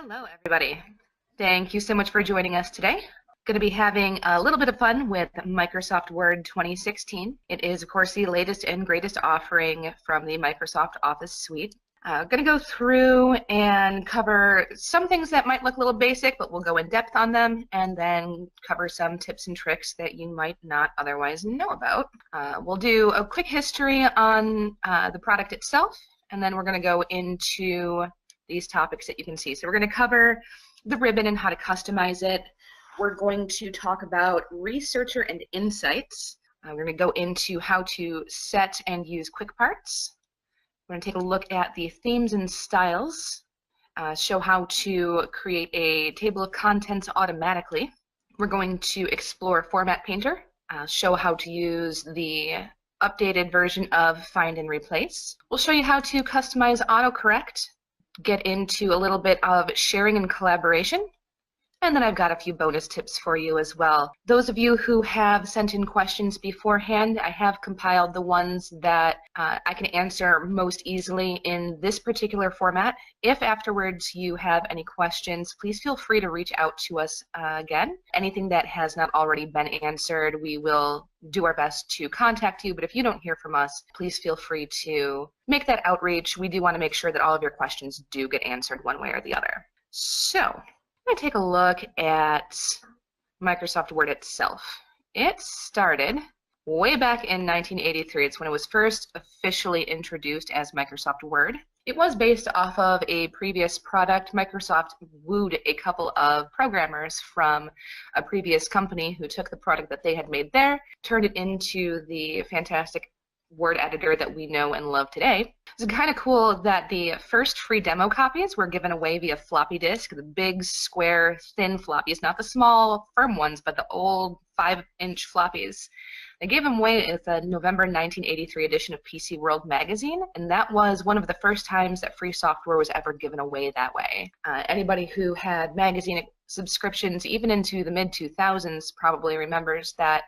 Hello, everybody. Thank you so much for joining us today. Going to be having a little bit of fun with Microsoft Word 2016. It is, of course, the latest and greatest offering from the Microsoft Office suite. Going to go through and cover some things that might look a little basic, but we'll go in depth on them, and then cover some tips and tricks that you might not otherwise know about. We'll do a quick history on the product itself, and then we're going to go into these topics that you can see. So we're going to cover the ribbon and how to customize it. We're going to talk about Researcher and Insights. We're going to go into how to set and use quick parts. We're going to take a look at the themes and styles, show how to create a table of contents automatically. We're going to explore Format Painter, show how to use the updated version of Find and Replace. We'll show you how to customize Autocorrect, get into a little bit of sharing and collaboration, and then I've got a few bonus tips for you as well. Those of you who have sent in questions beforehand, I have compiled the ones that I can answer most easily in this particular format. If afterwards you have any questions, please feel free to reach out to us again. Anything that has not already been answered, we will do our best to contact you, but if you don't hear from us, please feel free to make that outreach. We do want to make sure that all of your questions do get answered one way or the other. So, I'm going to take a look at Microsoft Word itself. It started way back in 1983. It's when it was first officially introduced as Microsoft Word. It was based off of a previous product. Microsoft wooed a couple of programmers from a previous company who took the product that they had made there, turned it into the fantastic Word editor that we know and love today. It's kind of cool that the first free demo copies were given away via floppy disk, the big, square, thin floppies, not the small, firm ones, but the old 5-inch floppies. They gave them away at the November 1983 edition of PC World magazine, and that was one of the first times that free software was ever given away that way. Anybody who had magazine subscriptions, even into the mid-2000s, probably remembers that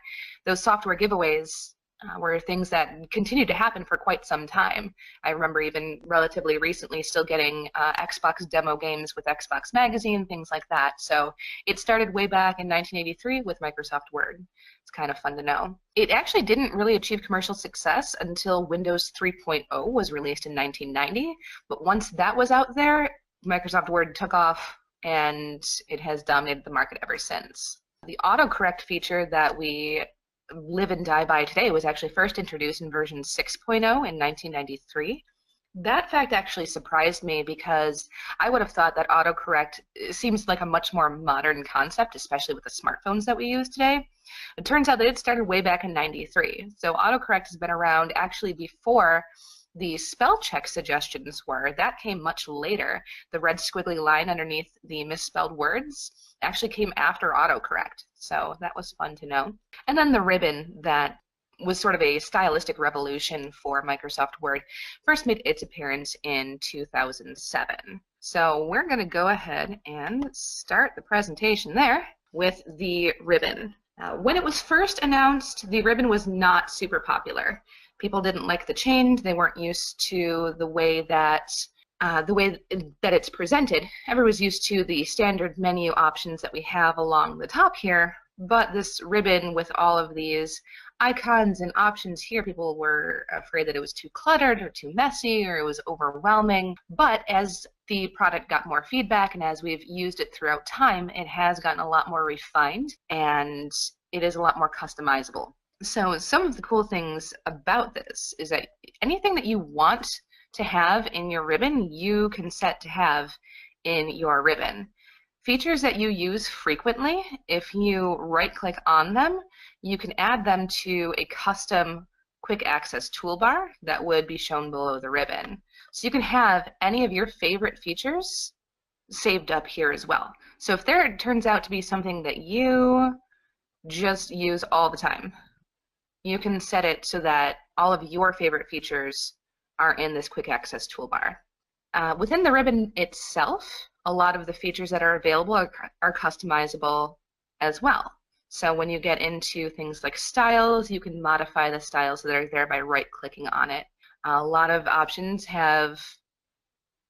those software giveaways were things that continued to happen for quite some time. I remember even relatively recently still getting Xbox demo games with Xbox Magazine, things like that. So it started way back in 1983 with Microsoft Word. It's kind of fun to know. It actually didn't really achieve commercial success until Windows 3.0 was released in 1990, but once that was out there, Microsoft Word took off and it has dominated the market ever since. The autocorrect feature that we live and die by today was actually first introduced in version 6.0 in 1993. That fact actually surprised me because I would have thought that autocorrect seems like a much more modern concept, especially with the smartphones that we use today. It turns out that it started way back in 93. So autocorrect has been around actually before the spell check suggestions were. That came much later. The red squiggly line underneath the misspelled words actually came after autocorrect. So that was fun to know. And then the ribbon that was sort of a stylistic revolution for Microsoft Word first made its appearance in 2007. So we're going to go ahead and start the presentation there with the ribbon. When it was first announced, the ribbon was not super popular. People didn't like the change. They weren't used to the way that it's presented. Everyone was used to the standard menu options that we have along the top here, but this ribbon with all of these icons and options here, people were afraid that it was too cluttered or too messy or it was overwhelming. But as the product got more feedback and as we've used it throughout time, it has gotten a lot more refined and it is a lot more customizable. So some of the cool things about this is that anything that you want to have in your ribbon, you can set to have in your ribbon. Features that you use frequently, if you right-click on them, you can add them to a custom quick access toolbar that would be shown below the ribbon. So you can have any of your favorite features saved up here as well. So if there turns out to be something that you just use all the time, you can set it so that all of your favorite features are in this quick access toolbar. Within the ribbon itself, a lot of the features that are available are customizable as well. So when you get into things like styles, you can modify the styles that are there by right-clicking on it. A lot of options have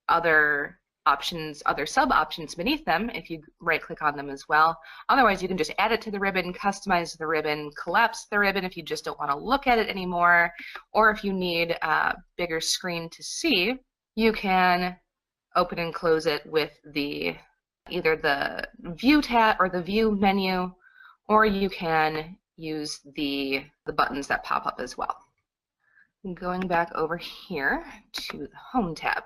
other options, other sub options beneath them if you right click on them as well. Otherwise, you can just add it to the ribbon, customize the ribbon, collapse the ribbon if you just don't want to look at it anymore, or if you need a bigger screen to see, you can open and close it with the either the view tab or the view menu, or you can use the buttons that pop up as well. Going back over here to the Home tab,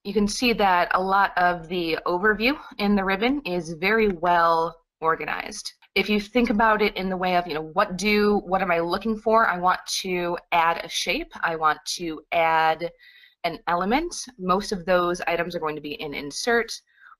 you can see that a lot of the overview in the ribbon is very well organized. If you think about it in the way of, what am I looking for? I want to add a shape. I want to add an element. Most of those items are going to be in Insert,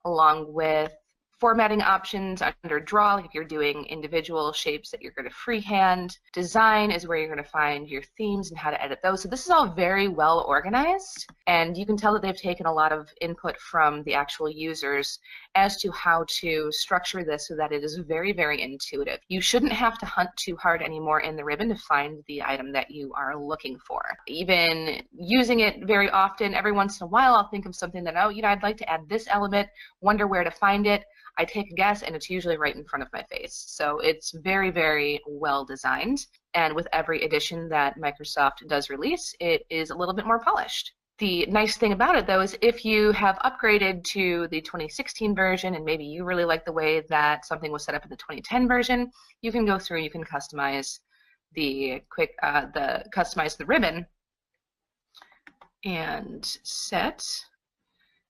along with formatting options under Draw, if you're doing individual shapes that you're going to freehand. Design is where you're going to find your themes and how to edit those. So this is all very well organized, and you can tell that they've taken a lot of input from the actual users as to how to structure this so that it is very, very intuitive. You shouldn't have to hunt too hard anymore in the ribbon to find the item that you are looking for. Even using it very often, every once in a while, I'll think of something that, I'd like to add this element, wonder where to find it. I take a guess, and it's usually right in front of my face. So it's very, very well designed. And with every edition that Microsoft does release, it is a little bit more polished. The nice thing about it, though, is if you have upgraded to the 2016 version and maybe you really like the way that something was set up in the 2010 version, you can go through, you can customize the ribbon and set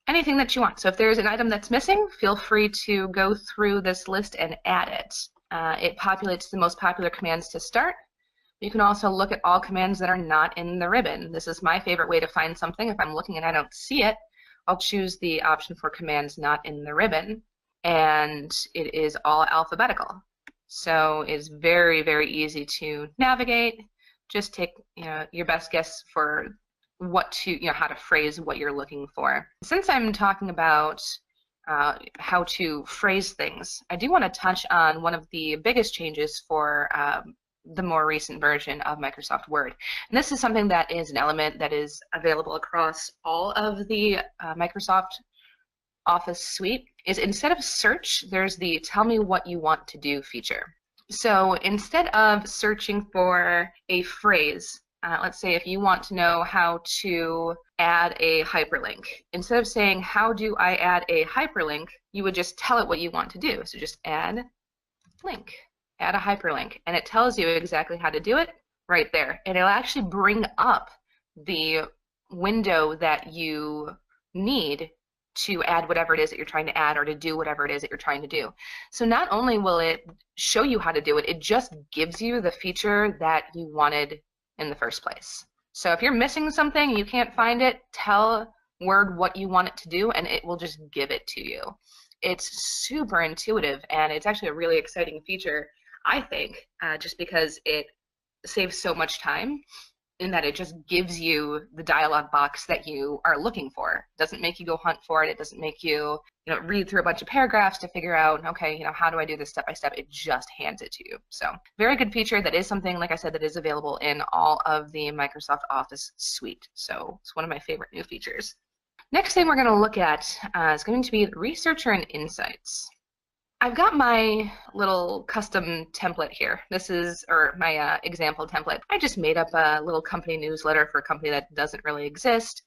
anything that you want. So if there's an item that's missing, feel free to go through this list and add it. It populates the most popular commands to start. You can also look at all commands that are not in the ribbon. This is my favorite way to find something. If I'm looking and I don't see it, I'll choose the option for commands not in the ribbon, and it is all alphabetical. So it's very, very easy to navigate. Just take your best guess for how to phrase what you're looking for. Since I'm talking about how to phrase things, I do want to touch on one of the biggest changes for the more recent version of Microsoft Word. And this is something that is an element that is available across all of the Microsoft Office suite, is instead of search, there's the tell me what you want to do feature. So instead of searching for a phrase, let's say if you want to know how to add a hyperlink, instead of saying, how do I add a hyperlink, you would just tell it what you want to do. So just add link, add a hyperlink, and it tells you exactly how to do it right there. And it'll actually bring up the window that you need to add whatever it is that you're trying to add or to do whatever it is that you're trying to do. So not only will it show you how to do it, it just gives you the feature that you wanted in the first place. So if you're missing something, you can't find it, tell Word what you want it to do, and it will just give it to you. It's super intuitive, and it's actually a really exciting feature, I think, just because it saves so much time in that it just gives you the dialog box that you are looking for. It doesn't make you go hunt for it. It doesn't make you, read through a bunch of paragraphs to figure out, okay, how do I do this step by step? It just hands it to you. So very good feature. That is something, like I said, that is available in all of the Microsoft Office suite. So it's one of my favorite new features. Next thing we're going to look at is going to be Researcher and Insights. I've got my little custom template here. This is, or my example template. I just made up a little company newsletter for a company that doesn't really exist,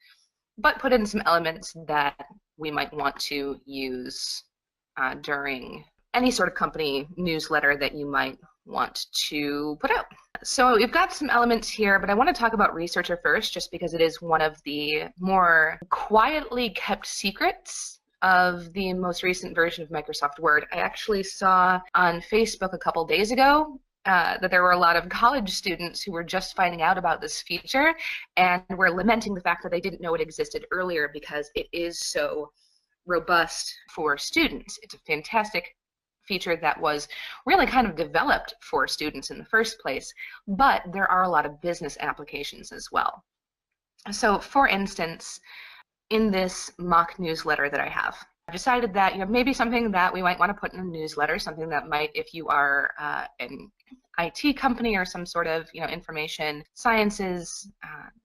but put in some elements that we might want to use during any sort of company newsletter that you might want to put out. So we've got some elements here, but I want to talk about Researcher first, just because it is one of the more quietly kept secrets of the most recent version of Microsoft Word. I actually saw on Facebook a couple days ago that there were a lot of college students who were just finding out about this feature and were lamenting the fact that they didn't know it existed earlier because it is so robust for students. It's a fantastic feature that was really kind of developed for students in the first place, but there are a lot of business applications as well. So for instance, in this mock newsletter that I have, I've decided that maybe something that we might want to put in a newsletter, something that might, if you are an IT company or some sort of, information sciences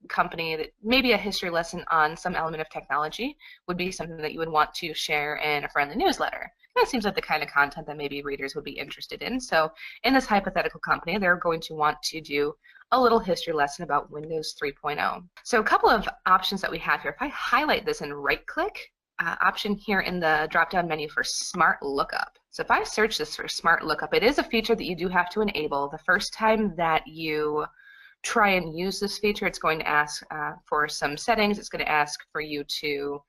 company, that maybe a history lesson on some element of technology would be something that you would want to share in a friendly newsletter. That seems like the kind of content that maybe readers would be interested in. So in this hypothetical company, they're going to want to do a little history lesson about Windows 3.0. So a couple of options that we have here. If I highlight this and right-click, option here in the drop-down menu for Smart Lookup. So if I search this for Smart Lookup, it is a feature that you do have to enable. The first time that you try and use this feature, it's going to ask for some settings. It's going to ask for you to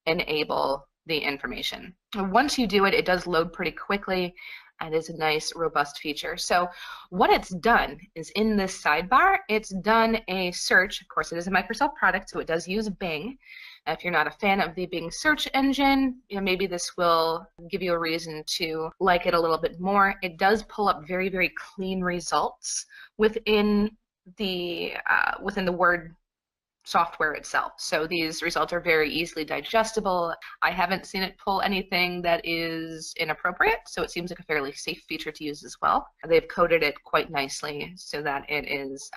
enable the information. Once you do it, it does load pretty quickly and is a nice, robust feature. So what it's done is in this sidebar, it's done a search. Of course, it is a Microsoft product, so it does use Bing. If you're not a fan of the Bing search engine, maybe this will give you a reason to like it a little bit more. It does pull up very, very clean results within the Word software itself. So these results are very easily digestible. I haven't seen it pull anything that is inappropriate, so it seems like a fairly safe feature to use as well. They've coded it quite nicely so that it is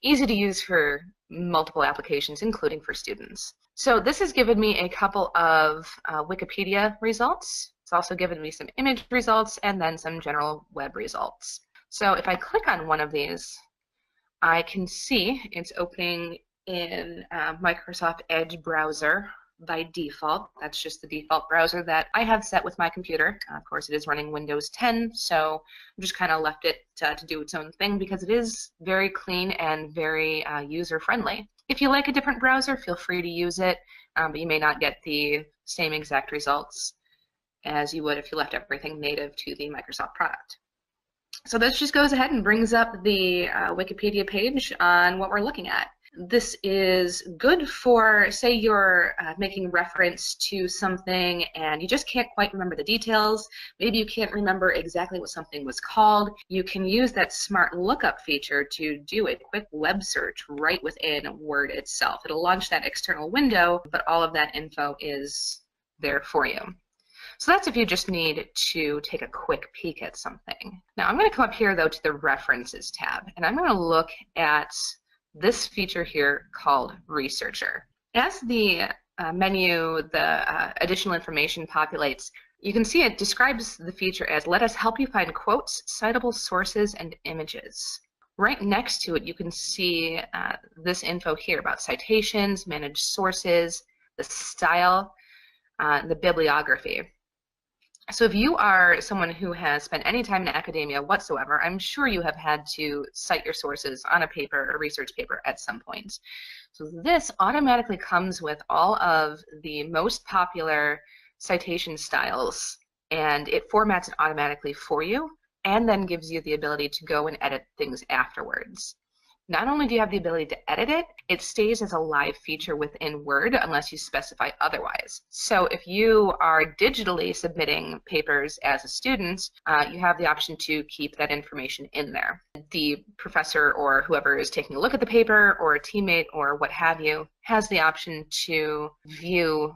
easy to use for multiple applications, including for students. So this has given me a couple of Wikipedia results. It's also given me some image results and then some general web results. So if I click on one of these, I can see it's opening in Microsoft Edge browser by default. That's just the default browser that I have set with my computer. Of course, it is running Windows 10, so I just kind of left it to do its own thing because it is very clean and very user-friendly. If you like a different browser, feel free to use it, but you may not get the same exact results as you would if you left everything native to the Microsoft product. So this just goes ahead and brings up the Wikipedia page on what we're looking at. This is good for, say you're making reference to something and you just can't quite remember the details. Maybe you can't remember exactly what something was called. You can use that Smart Lookup feature to do a quick web search right within Word itself. It'll launch that external window, but all of that info is there for you. So that's if you just need to take a quick peek at something. Now I'm going to come up here though to the References tab, and I'm going to look at this feature here called Researcher. As the menu, the additional information populates, you can see it describes the feature as let us help you find quotes, citable sources, and images. Right next to it, you can see this info here about citations, managed sources, the style, the bibliography. So if you are someone who has spent any time in academia whatsoever, I'm sure you have had to cite your sources on a paper or research paper at some point. So this automatically comes with all of the most popular citation styles, and it formats it automatically for you and then gives you the ability to go and edit things afterwards. Not only do you have the ability to edit it, it stays as a live feature within Word unless you specify otherwise. So if you are digitally submitting papers as a student, you have the option to keep that information in there. The professor or whoever is taking a look at the paper or a teammate or what have you has the option to view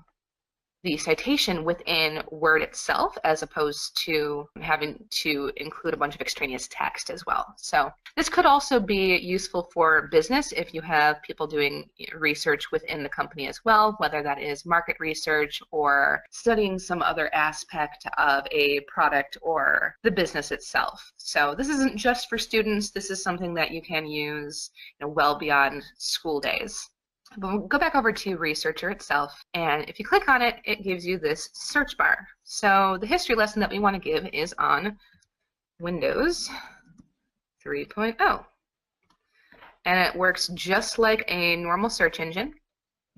the citation within Word itself as opposed to having to include a bunch of extraneous text as well. So this could also be useful for business if you have people doing research within the company as well, whether that is market research or studying some other aspect of a product or the business itself. So this isn't just for students. This is something that you can use well beyond school days. But we'll go back over to Researcher itself, and if you click on it, it gives you this search bar. So the history lesson that we want to give is on Windows 3.0. And it works just like a normal search engine.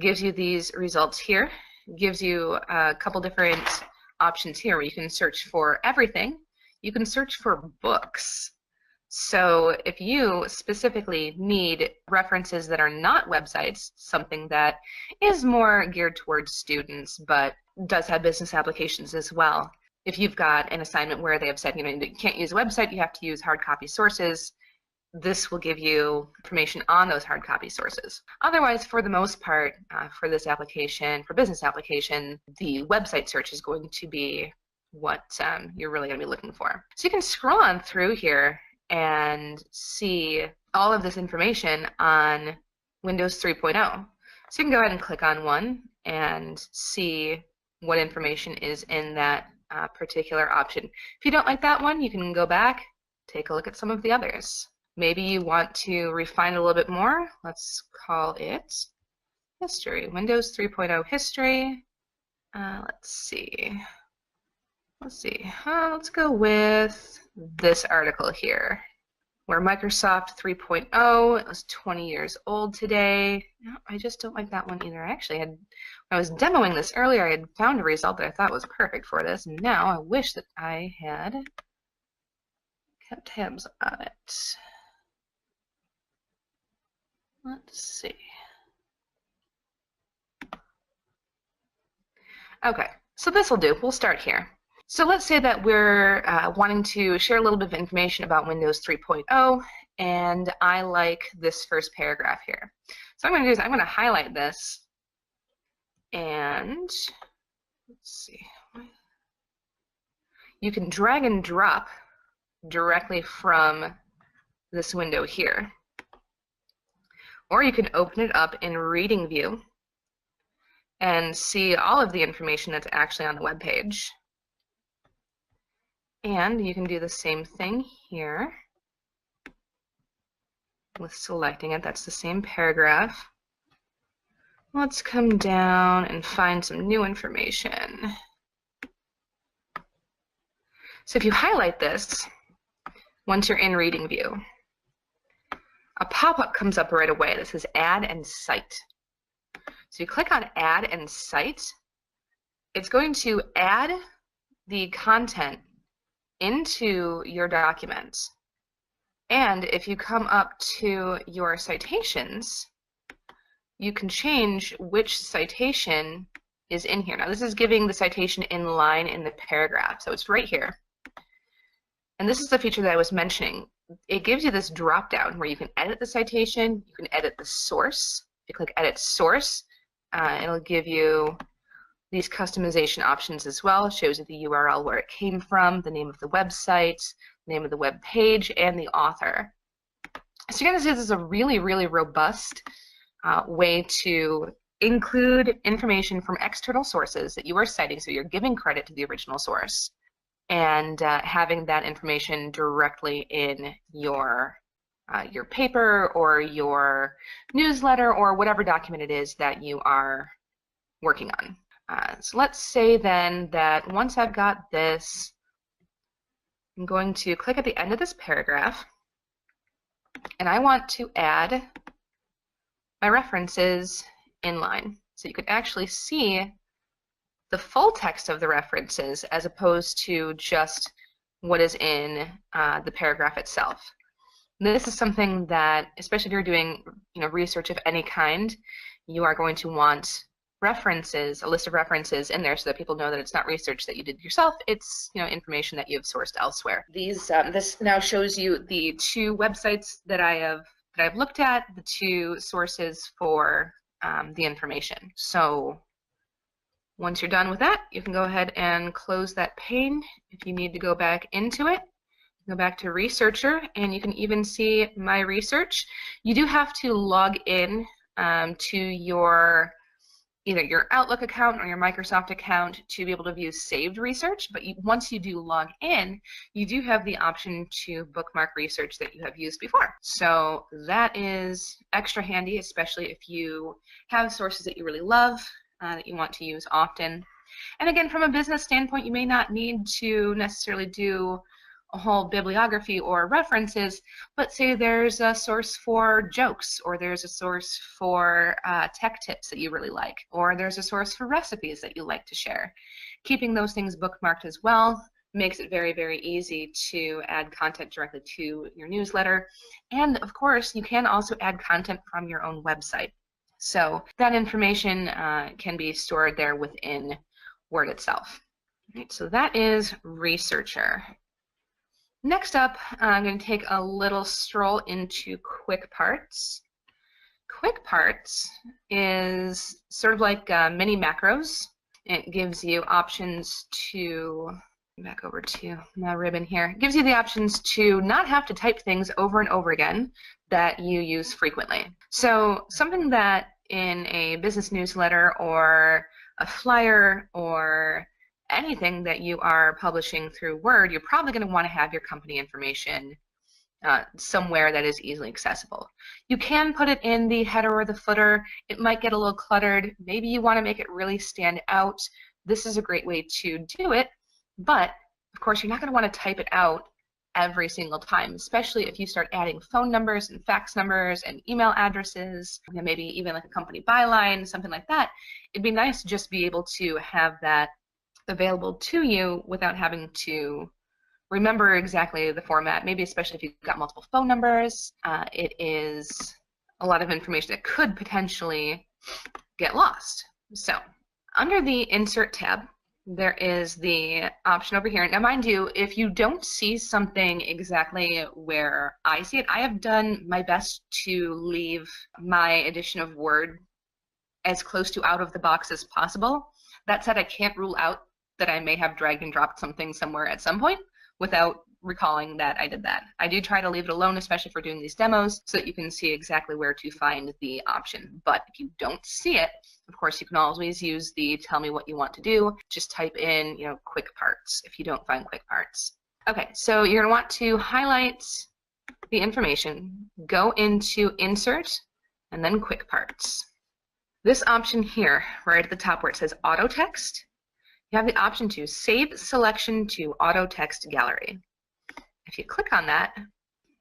Gives you these results here. Gives you a couple different options here where you can search for everything. You can search for books. So if you specifically need references that are not websites, something that is more geared towards students but does have business applications as well, if you've got an assignment where they have said, you can't use a website, you have to use hard copy sources, this will give you information on those hard copy sources. Otherwise, for the most part, for this application, for business application, the website search is going to be what you're really going to be looking for. So you can scroll on through here and see all of this information on Windows 3.0. So you can go ahead and click on one and see what information is in that particular option. If you don't like that one, you can go back, take a look at some of the others. Maybe you want to refine it a little bit more. Let's call it History, Windows 3.0 History. Let's see. Let's go with this article here, where Microsoft 3.0 is 20 years old today. No, I just don't like that one either. Actually, when I was demoing this earlier, I had found a result that I thought was perfect for this, and now I wish that I had kept tabs on it. Let's see. Okay, so this will do. We'll start here. So let's say that we're wanting to share a little bit of information about Windows 3.0, and I like this first paragraph here. So what I'm going to do is I'm going to highlight this, and let's see. You can drag and drop directly from this window here, or you can open it up in Reading View and see all of the information that's actually on the web page. And you can do the same thing here with selecting it. That's the same paragraph. Let's come down and find some new information. So if you highlight this, once you're in Reading View, a pop-up comes up right away that says Add and Cite. So you click on Add and Cite. It's going to add the content into your document. And if you come up to your citations, you can change which citation is in here. Now this is giving the citation in line in the paragraph, so it's right here. And this is the feature that I was mentioning. It gives you this drop down where you can edit the citation, you can edit the source. If you click Edit Source, it'll give you these customization options as well. It shows you the URL where it came from, the name of the website, name of the web page, and the author. So you're going to see this is a really, really robust way to include information from external sources that you are citing, so you're giving credit to the original source, and having that information directly in your paper or your newsletter or whatever document it is that you are working on. So let's say then that once I've got this, I'm going to click at the end of this paragraph, and I want to add my references in line. So you can actually see the full text of the references as opposed to just what is in the paragraph itself. This is something that, especially if you're doing research of any kind, you are going to want references, a list of references in there so that people know that it's not research that you did yourself, it's information that you've sourced elsewhere. This now shows you the two websites that I've looked at, the two sources for the information. So once you're done with that, you can go ahead and close that pane. If you need to go back into it, go back to Researcher, and you can even see my research. You do have to log in to either your Outlook account or your Microsoft account to be able to view saved research, but once you do log in, you do have the option to bookmark research that you have used before. So that is extra handy, especially if you have sources that you really love, that you want to use often. And again, from a business standpoint, you may not need to necessarily do a whole bibliography or references, but say there's a source for jokes, or there's a source for tech tips that you really like, or there's a source for recipes that you like to share. Keeping those things bookmarked as well makes it very, very easy to add content directly to your newsletter. And of course, you can also add content from your own website. So that information can be stored there within Word itself. Right, so that is Researcher. Next up, I'm going to take a little stroll into Quick Parts. Quick Parts is sort of like mini macros. It gives you options to Back over to my ribbon here. It gives you the options to not have to type things over and over again that you use frequently. So something that in a business newsletter or a flyer or anything that you are publishing through Word, you're probably going to want to have your company information somewhere that is easily accessible. You can put it in the header or the footer. It might get a little cluttered. Maybe you want to make it really stand out. This is a great way to do it, but of course you're not going to want to type it out every single time, especially if you start adding phone numbers and fax numbers and email addresses, and maybe even like a company byline, something like that. It'd be nice to just be able to have that available to you without having to remember exactly the format, maybe especially if you've got multiple phone numbers. It is a lot of information that could potentially get lost. So under the Insert tab, there is the option over here. Now, mind you, if you don't see something exactly where I see it, I have done my best to leave my edition of Word as close to out of the box as possible. That said, I can't rule out that I may have dragged and dropped something somewhere at some point without recalling that I did that. I do try to leave it alone, especially for doing these demos, so that you can see exactly where to find the option. But if you don't see it, of course, you can always use the tell me what you want to do. Just type in, quick parts if you don't find quick parts. Okay, so you're gonna want to highlight the information, go into Insert, and then Quick Parts. This option here, right at the top where it says Auto Text, you have the option to save selection to Auto Text Gallery. If you click on that,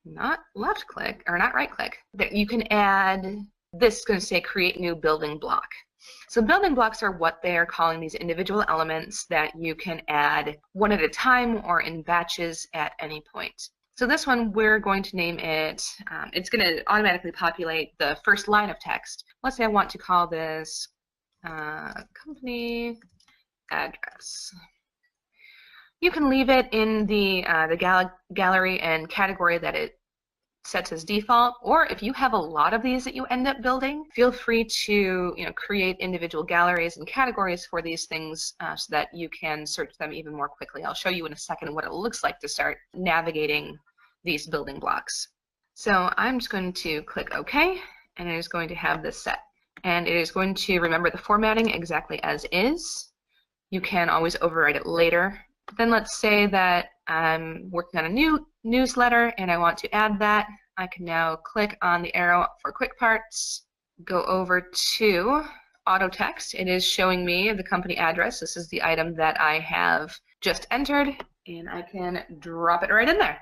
not left click, or not right click, that you can add, this is going to say create new building block. So building blocks are what they are calling these individual elements that you can add one at a time or in batches at any point. So this one, we're going to name it, it's going to automatically populate the first line of text. Let's say I want to call this company address. You can leave it in the gallery and category that it sets as default, or if you have a lot of these that you end up building, feel free to create individual galleries and categories for these things so that you can search them even more quickly. I'll show you in a second what it looks like to start navigating these building blocks. So I'm just going to click OK, and it is going to have this set. And it is going to remember the formatting exactly as is. You can always override it later. Then let's say that I'm working on a new newsletter and I want to add that. I can now click on the arrow for quick parts, go over to auto text. It is showing me the company address. This is the item that I have just entered, and I can drop it right in there.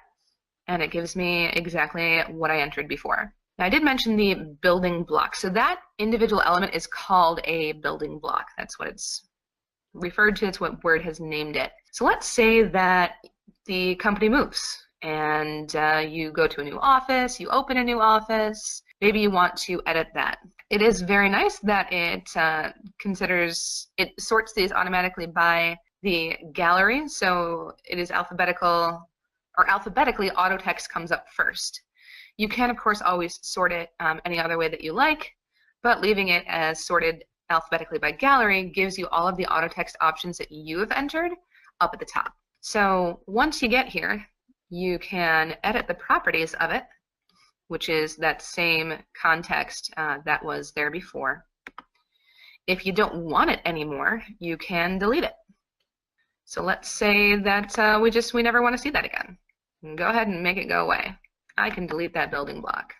And it gives me exactly what I entered before. Now, I did mention the building block. So that individual element is called a building block. That's what it's referred to. It's what Word has named it. So let's say that the company moves and you go to a new office, you open a new office, maybe you want to edit that. It is very nice that it sorts these automatically by the gallery, so it is alphabetical, or alphabetically auto text comes up first. You can of course always sort it any other way that you like, but leaving it as sorted alphabetically by gallery gives you all of the auto text options that you have entered up at the top. So once you get here, you can edit the properties of it, which is that same context that was there before. If you don't want it anymore, you can delete it. So let's say that we never want to see that again. Go ahead and make it go away. I can delete that building block.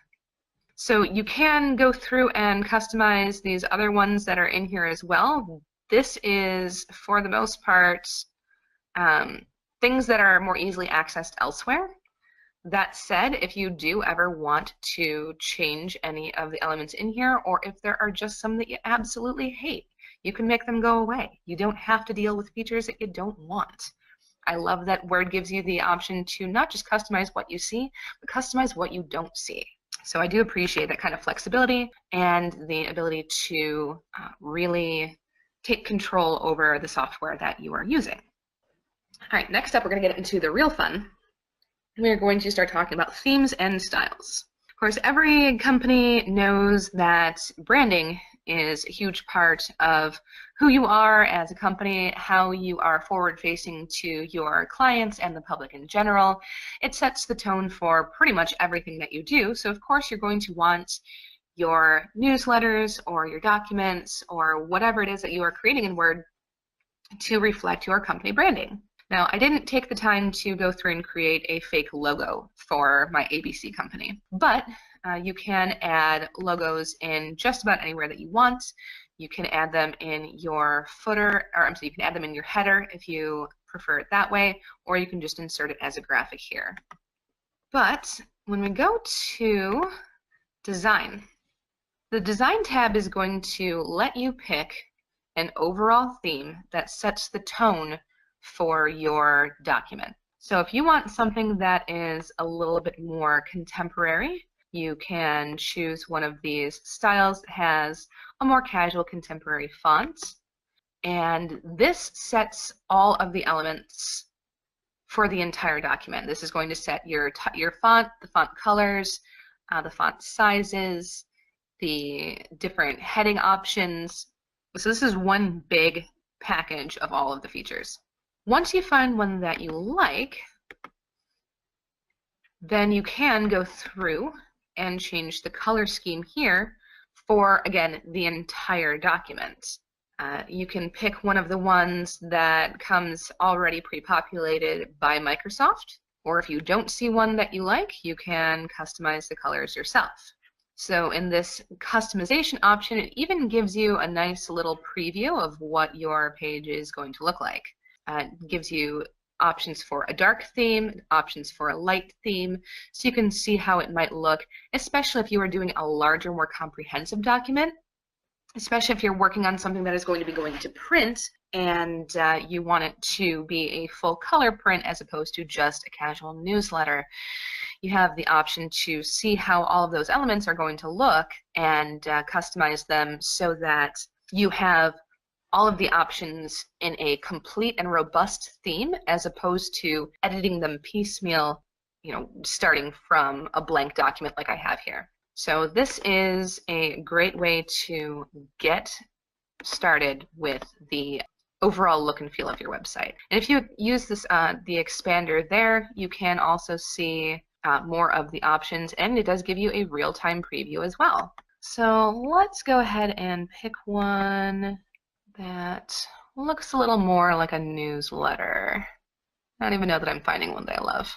So you can go through and customize these other ones that are in here as well. This is, for the most part, things that are more easily accessed elsewhere. That said, if you do ever want to change any of the elements in here, or if there are just some that you absolutely hate, you can make them go away. You don't have to deal with features that you don't want. I love that Word gives you the option to not just customize what you see, but customize what you don't see. So I do appreciate that kind of flexibility and the ability to really take control over the software that you are using. All right, next up, we're going to get into the real fun. We're going to start talking about themes and styles. Of course, every company knows that branding is a huge part of who you are as a company, how you are forward-facing to your clients and the public in general. It sets the tone for pretty much everything that you do. So of course you're going to want your newsletters or your documents or whatever it is that you are creating in Word to reflect your company branding. Now, I didn't take the time to go through and create a fake logo for my ABC company, but you can add logos in just about anywhere that you want. You can add them in your footer, or I'm sorry, you can add them in your header if you prefer it that way, or you can just insert it as a graphic here. But when we go to Design, the Design tab is going to let you pick an overall theme that sets the tone for your document. So if you want something that is a little bit more contemporary, you can choose one of these styles that has a more casual contemporary font. And this sets all of the elements for the entire document. This is going to set your font, the font colors, the font sizes, the different heading options. So this is one big package of all of the features. Once you find one that you like, then you can go through and change the color scheme here for, again, the entire document. You can pick one of the ones that comes already pre-populated by Microsoft, or if you don't see one that you like, you can customize the colors yourself. So in this customization option, it even gives you a nice little preview of what your page is going to look like. It gives you options for a dark theme, options for a light theme, so you can see how it might look, especially if you are doing a larger, more comprehensive document, especially if you're working on something that is going to be going to print and you want it to be a full color print as opposed to just a casual newsletter. You have the option to see how all of those elements are going to look and customize them so that you have all of the options in a complete and robust theme as opposed to editing them piecemeal, starting from a blank document like I have here. So this is a great way to get started with the overall look and feel of your website. And if you use this the expander there, you can also see more of the options, and it does give you a real-time preview as well. So let's go ahead and pick one that looks a little more like a newsletter. I don't even know that I'm finding one that I love.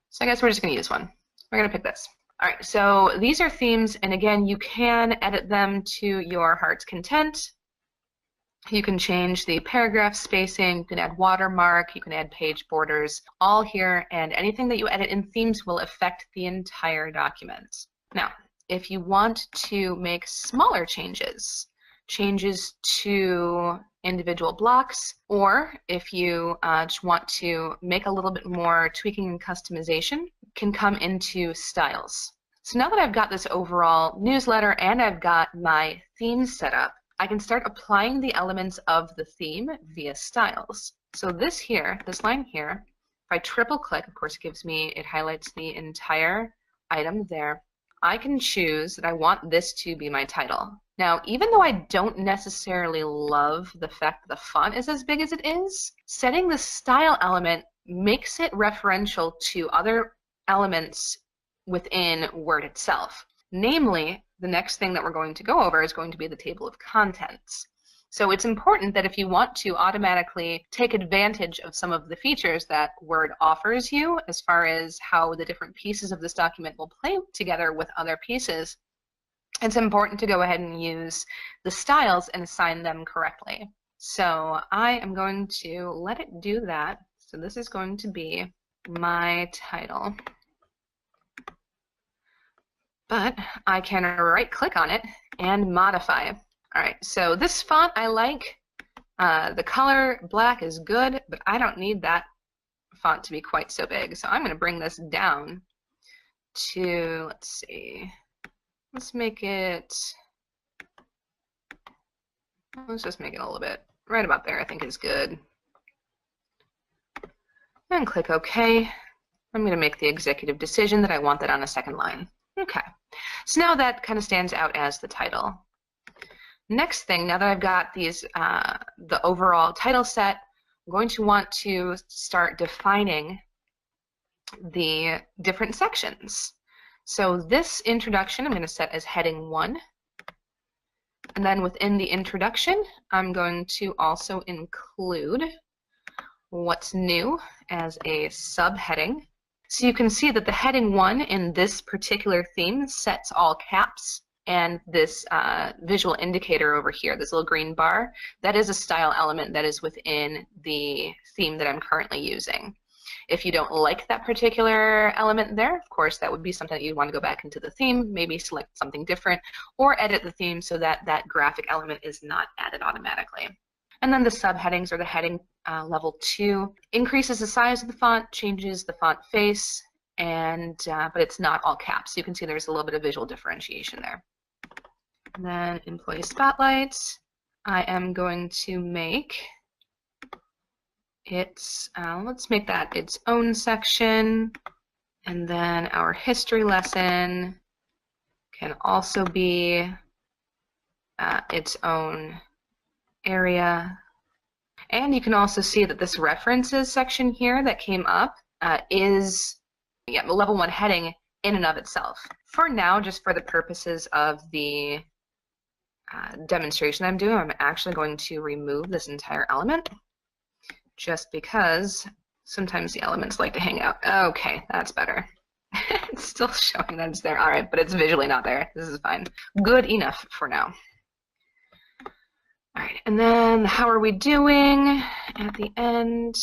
So I guess we're just going to use one. We're going to pick this. All right, so these are themes, and again, you can edit them to your heart's content. You can change the paragraph spacing, you can add watermark, you can add page borders, all here, and anything that you edit in themes will affect the entire document. Now, if you want to make smaller changes to individual blocks, or if you just want to make a little bit more tweaking and customization, can come into styles. So now that I've got this overall newsletter and I've got my themes set up, I can start applying the elements of the theme via styles. So this line here, if I triple click, of course it highlights the entire item there. I can choose that I want this to be my title. Now, even though I don't necessarily love the fact that the font is as big as it is, setting the style element makes it referential to other elements within Word itself. Namely, the next thing that we're going to go over is going to be the table of contents. So it's important that if you want to automatically take advantage of some of the features that Word offers you as far as how the different pieces of this document will play together with other pieces, it's important to go ahead and use the styles and assign them correctly. So I am going to let it do that. So this is going to be my title. But I can right click on it and modify. All right, so this font I like. The color black is good, but I don't need that font to be quite so big. So I'm going to bring this down to, let's see, let's just make it a little bit, right about there I think is good. And click OK. I'm going to make the executive decision that I want that on a second line. Okay, so now that kind of stands out as the title. Next thing, now that I've got these, the overall title set, I'm going to want to start defining the different sections. So this introduction I'm going to set as heading 1. And then within the introduction, I'm going to also include what's new as a subheading. So you can see that the heading 1 in this particular theme sets all caps, and this visual indicator over here, this little green bar, that is a style element that is within the theme that I'm currently using. If you don't like that particular element there, of course, that would be something that you'd want to go back into the theme, maybe select something different, or edit the theme so that that graphic element is not added automatically. And then the subheadings, or the heading level 2, increases the size of the font, changes the font face, and but it's not all caps. You can see there's a little bit of visual differentiation there. And then employee spotlight, I am going to make it's, let's make that its own section, and then our history lesson can also be its own area. And you can also see that this references section here that came up is the level 1 heading in and of itself. For now, just for the purposes of the demonstration I'm doing, I'm actually going to remove this entire element, just because sometimes the elements like to hang out. Okay, that's better. It's still showing that it's there. All right, but it's visually not there. This is fine. Good enough for now. All right, and then how are we doing at the end?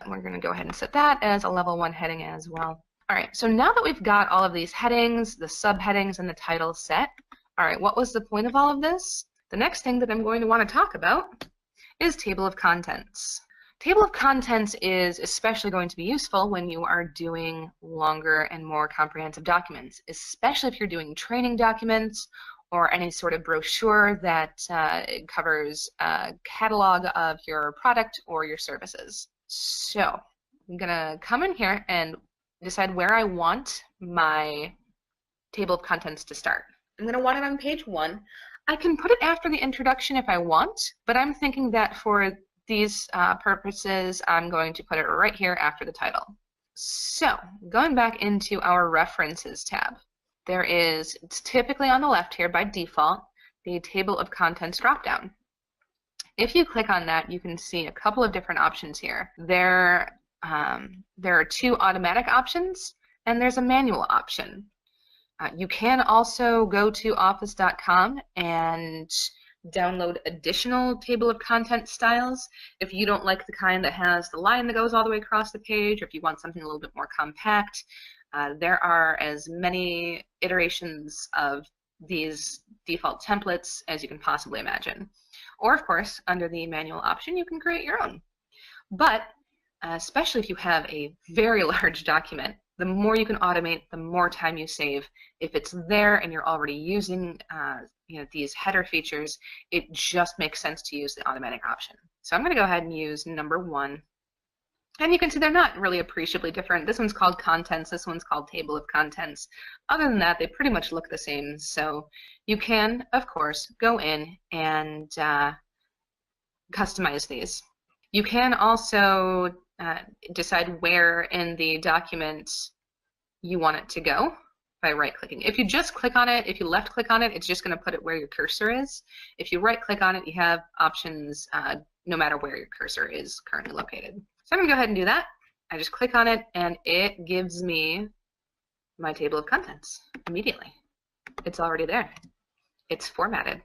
We're going to go ahead and set that as a level 1 heading as well. All right, so now that we've got all of these headings, the subheadings, and the title set, all right, what was the point of all of this? The next thing that I'm going to want to talk about is table of contents. Table of contents is especially going to be useful when you are doing longer and more comprehensive documents, especially if you're doing training documents or any sort of brochure that covers a catalog of your product or your services. So I'm gonna come in here and decide where I want my table of contents to start. I'm gonna want it on page 1. I can put it after the introduction if I want, but I'm thinking that for these purposes, I'm going to put it right here after the title. So going back into our references tab, it's typically on the left here by default, the table of contents dropdown. If you click on that, you can see a couple of different options here. There are 2 automatic options, and there's a manual option. You can also go to office.com and download additional table of content styles if you don't like the kind that has the line that goes all the way across the page, or if you want something a little bit more compact. There are as many iterations of these default templates as you can possibly imagine. Or, of course, under the manual option, you can create your own. But especially if you have a very large document, the more you can automate, the more time you save. If it's there and you're already using these header features, it just makes sense to use the automatic option. So I'm going to go ahead and use number 1. And you can see they're not really appreciably different. This one's called contents, this one's called table of contents. Other than that, they pretty much look the same. So you can, of course, go in and customize these. You can also decide where in the document you want it to go by right-clicking. If you just click on it, if you left-click on it, it's just going to put it where your cursor is. If you right-click on it, you have options no matter where your cursor is currently located. So I'm going to go ahead and do that. I just click on it, and it gives me my table of contents immediately. It's already there. It's formatted.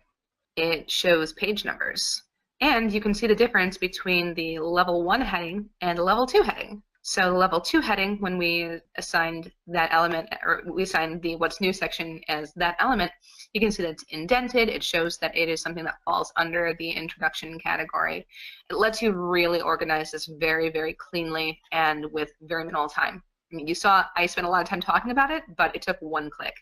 It shows page numbers. And you can see the difference between the level 1 heading and the level 2 heading. So the level 2 heading, when we assigned that element, or we assigned the what's new section as that element, you can see that it's indented. It shows that it is something that falls under the introduction category. It lets you really organize this very, very cleanly and with very minimal time. I mean, you saw I spent a lot of time talking about it, but it took 1 click.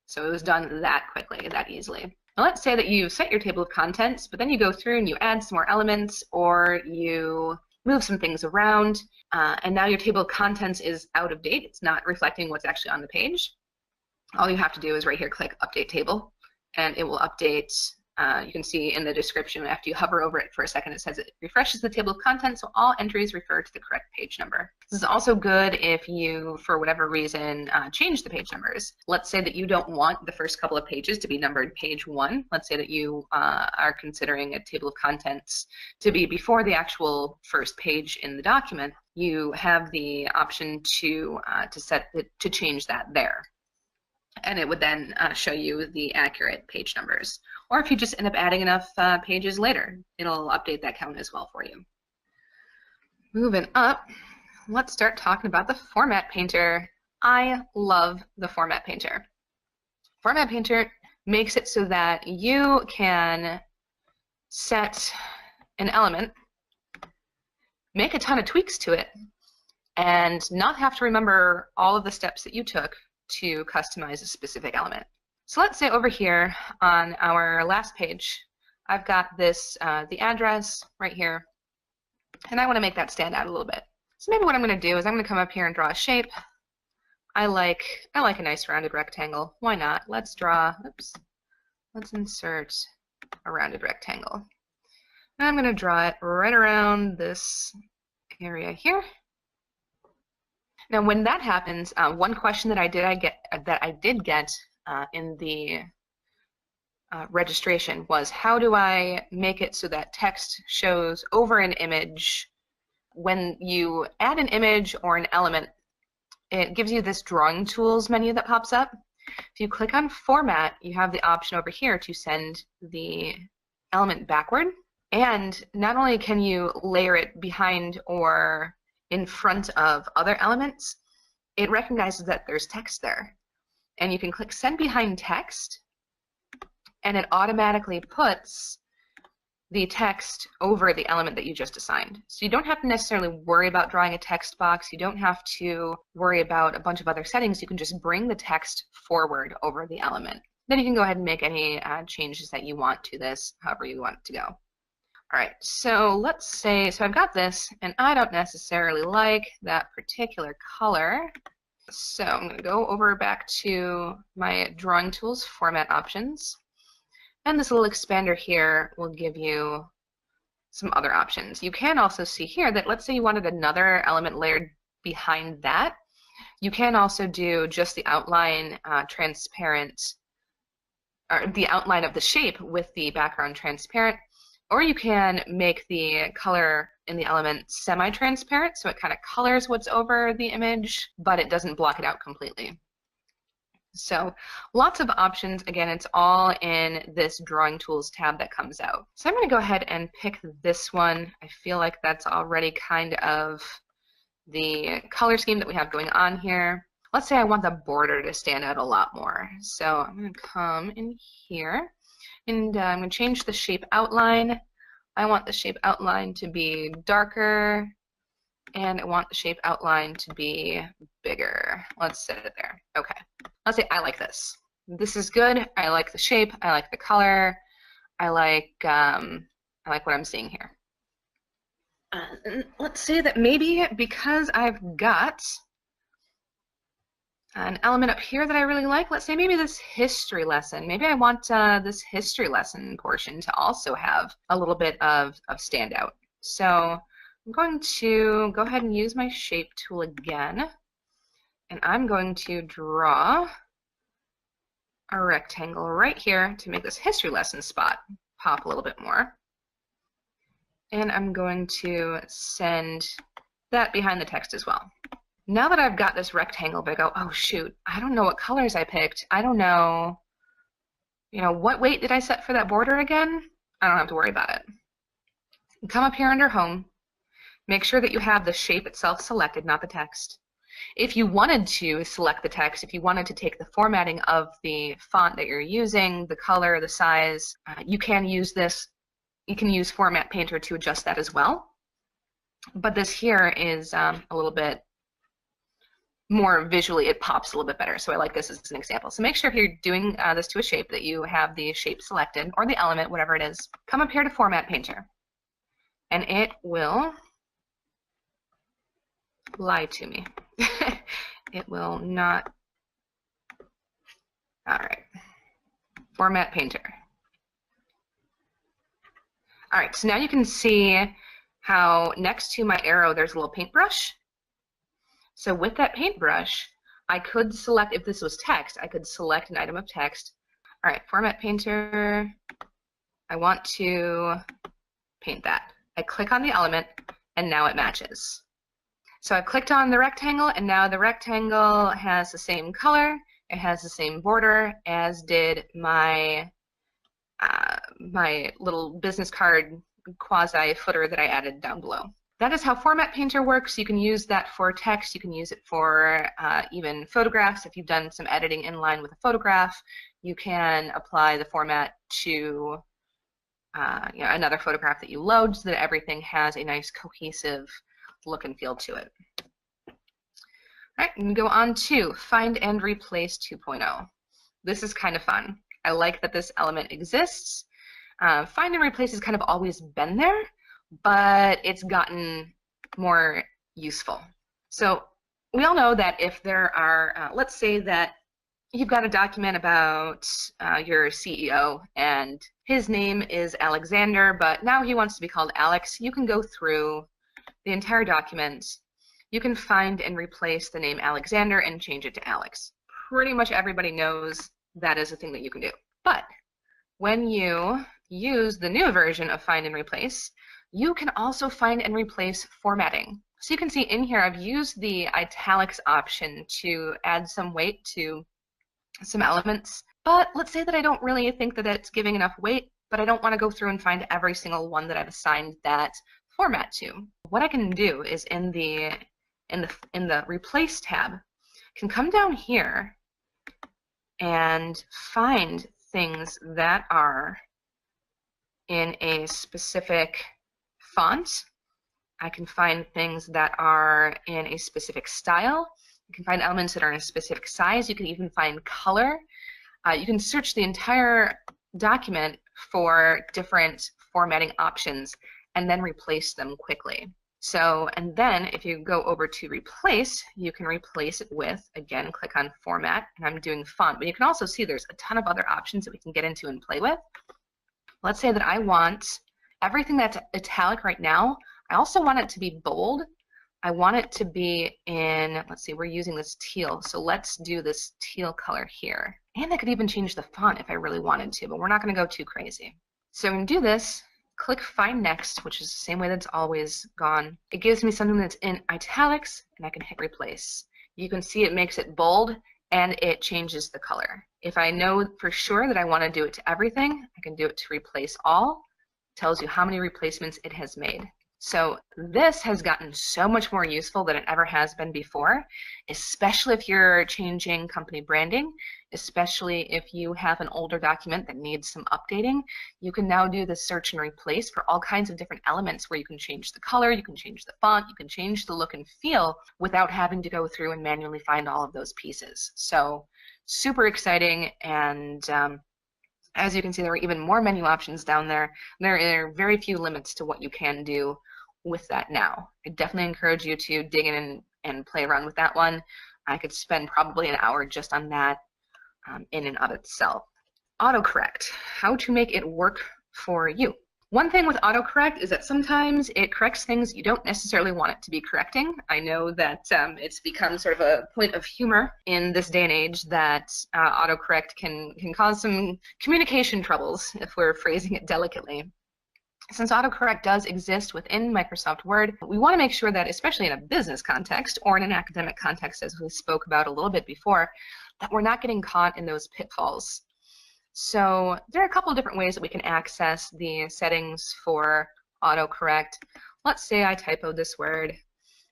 So it was done that quickly, that easily. Now let's say that you've set your table of contents, but then you go through and you add some more elements, or you move some things around, and now your table of contents is out of date. It's not reflecting what's actually on the page. All you have to do is right here click Update Table, and it will update You can see in the description, after you hover over it for a second, it says it refreshes the table of contents, so all entries refer to the correct page number. This is also good if you, for whatever reason, change the page numbers. Let's say that you don't want the first couple of pages to be numbered page 1. Let's say that you are considering a table of contents to be before the actual first page in the document. You have the option to change that there. And it would then show you the accurate page numbers. Or if you just end up adding enough pages later, it'll update that count as well for you. Moving up, let's start talking about the Format Painter. I love the Format Painter. Format Painter makes it so that you can set an element, make a ton of tweaks to it, and not have to remember all of the steps that you took to customize a specific element. So let's say over here on our last page, I've got this, the address right here, and I want to make that stand out a little bit. So maybe what I'm going to do is I'm going to come up here and draw a shape. I like a nice rounded rectangle. Why not? Let's insert a rounded rectangle. And I'm going to draw it right around this area here. Now, when that happens, one question that I did get in the registration was, how do I make it so that text shows over an image? When you add an image or an element, it gives you this drawing tools menu that pops up. If you click on Format, you have the option over here to send the element backward. And not only can you layer it behind or in front of other elements, it recognizes that there's text there. And you can click Send Behind Text, and it automatically puts the text over the element that you just assigned. So you don't have to necessarily worry about drawing a text box. You don't have to worry about a bunch of other settings. You can just bring the text forward over the element. Then you can go ahead and make any changes that you want to this, however you want it to go. All right, so let's say, so I've got this, and I don't necessarily like that particular color. So I'm going to go over back to my drawing tools format options. And this little expander here will give you some other options. You can also see here that, let's say you wanted another element layered behind that. You can also do just the outline transparent, or the outline of the shape with the background transparent. Or you can make the color in the element semi-transparent, so it kind of colors what's over the image, but it doesn't block it out completely. So lots of options. Again, it's all in this Drawing Tools tab that comes out. So I'm going to go ahead and pick this one. I feel like that's already kind of the color scheme that we have going on here. Let's say I want the border to stand out a lot more. So I'm going to come in here, and I'm going to change the shape outline. I want the shape outline to be darker, and I want the shape outline to be bigger. Let's set it there. Okay. Let's say I like this. This is good. I like the shape. I like the color. I like what I'm seeing here. Let's say that maybe because I've got an element up here that I really like, let's say maybe this history lesson. Maybe I want this history lesson portion to also have a little bit of standout. So I'm going to go ahead and use my shape tool again, and I'm going to draw a rectangle right here to make this history lesson spot pop a little bit more. And I'm going to send that behind the text as well. Now that I've got this rectangle, but I go, oh shoot, I don't know what colors I picked. I don't know, what weight did I set for that border again? I don't have to worry about it. Come up here under Home. Make sure that you have the shape itself selected, not the text. If you wanted to select the text, if you wanted to take the formatting of the font that you're using, the color, the size, you can use this. You can use Format Painter to adjust that as well. But this here is a little bit more visually, it pops a little bit better. So I like this as an example. So make sure if you're doing this to a shape that you have the shape selected, or the element, whatever it is. Come up here to Format Painter, and it will lie to me. It will not. All right. Format Painter. All right, so now you can see how next to my arrow there's a little paintbrush. So with that paintbrush, I could select, if this was text, I could select an item of text. All right, Format Painter, I want to paint that. I click on the element, and now it matches. So I've clicked on the rectangle, and now the rectangle has the same color, it has the same border as did my my little business card quasi footer that I added down below. That is how Format Painter works. You can use that for text, you can use it for even photographs. If you've done some editing in line with a photograph, you can apply the format to another photograph that you load so that everything has a nice cohesive look and feel to it. All right, and go on to Find and Replace 2.0. This is kind of fun. I like that this element exists. Find and Replace has kind of always been there, but it's gotten more useful. So we all know that if there are, let's say that you've got a document about your CEO and his name is Alexander, but now he wants to be called Alex. You can go through the entire document. You can find and replace the name Alexander and change it to Alex. Pretty much everybody knows that is a thing that you can do. But when you use the new version of Find and Replace, you can also find and replace formatting. So you can see in here I've used the italics option to add some weight to some elements, but let's say that I don't really think that it's giving enough weight, but I don't want to go through and find every single one that I've assigned that format to. What I can do is in the Replace tab, can come down here and find things that are in a specific font. I can find things that are in a specific style. You can find elements that are in a specific size. You can even find color. You can search the entire document for different formatting options and then replace them quickly. So, and then if you go over to replace, you can replace it with, again, click on format, and I'm doing font, but you can also see there's a ton of other options that we can get into and play with. Let's say that I want everything that's italic right now, I also want it to be bold. I want it to be in, let's see, we're using this teal, so let's do this teal color here. And I could even change the font if I really wanted to, but we're not going to go too crazy. So I'm going to do this, click Find Next, which is the same way that it's always gone. It gives me something that's in italics, and I can hit Replace. You can see it makes it bold, and it changes the color. If I know for sure that I want to do it to everything, I can do it to Replace All. It tells you how many replacements it has made. So this has gotten so much more useful than it ever has been before, especially if you're changing company branding, especially if you have an older document that needs some updating. You can now do the search and replace for all kinds of different elements where you can change the color, you can change the font, you can change the look and feel without having to go through and manually find all of those pieces. So super exciting, and as you can see, there are even more menu options down there. There are very few limits to what you can do with that now. I definitely encourage you to dig in and play around with that one. I could spend probably an hour just on that in and of itself. Autocorrect, how to make it work for you. One thing with autocorrect is that sometimes it corrects things you don't necessarily want it to be correcting. I know that it's become sort of a point of humor in this day and age that autocorrect can cause some communication troubles, if we're phrasing it delicately. Since autocorrect does exist within Microsoft Word, we want to make sure that, especially in a business context or in an academic context, as we spoke about a little bit before, that we're not getting caught in those pitfalls. So there are a couple of different ways that we can access the settings for autocorrect. Let's say I typoed this word,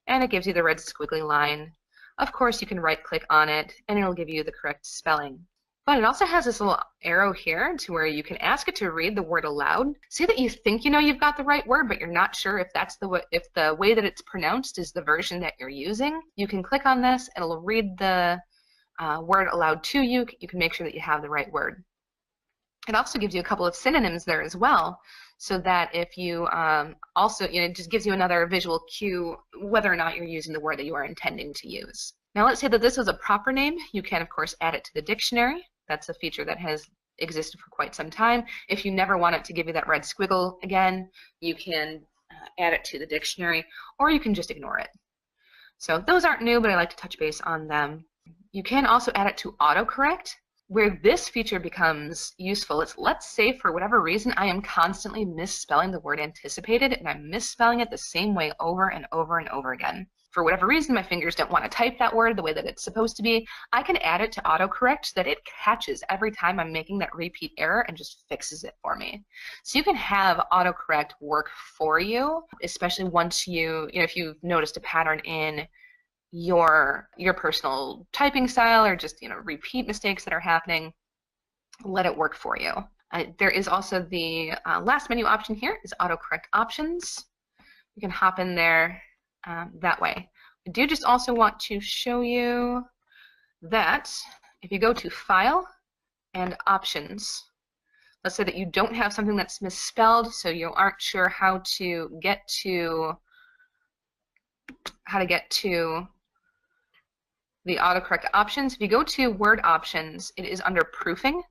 and it gives you the red squiggly line. Of course, you can right-click on it, and it'll give you the correct spelling. But it also has this little arrow here to where you can ask it to read the word aloud. Say that you think you know you've got the right word, but you're not sure if that's the way that it's pronounced is the version that you're using. You can click on this, and it'll read the word aloud to you. You can make sure that you have the right word. It also gives you a couple of synonyms there as well, so that if you also, it just gives you another visual cue whether or not you're using the word that you are intending to use. Now let's say that this is a proper name. You can, of course, add it to the dictionary. That's a feature that existed for quite some time. If you never want it to give you that red squiggle again, you can add it to the dictionary, or you can just ignore it. So those aren't new, but I like to touch base on them. You can also add it to autocorrect. Where this feature becomes useful is, let's say for whatever reason I am constantly misspelling the word anticipated, and I'm misspelling it the same way over and over and over again. For whatever reason, my fingers don't want to type that word the way that it's supposed to be. I can add it to autocorrect so that it catches every time I'm making that repeat error and just fixes it for me. So you can have autocorrect work for you, especially once if you've noticed a pattern in your personal typing style, or just repeat mistakes that are happening. Let it work for you. There is also the last menu option here is autocorrect options. You can hop in there that way. I do just also want to show you that if you go to File and Options, let's say that you don't have something that's misspelled, so you aren't sure how to get to the autocorrect options. If you go to Word Options, it is under Proofing,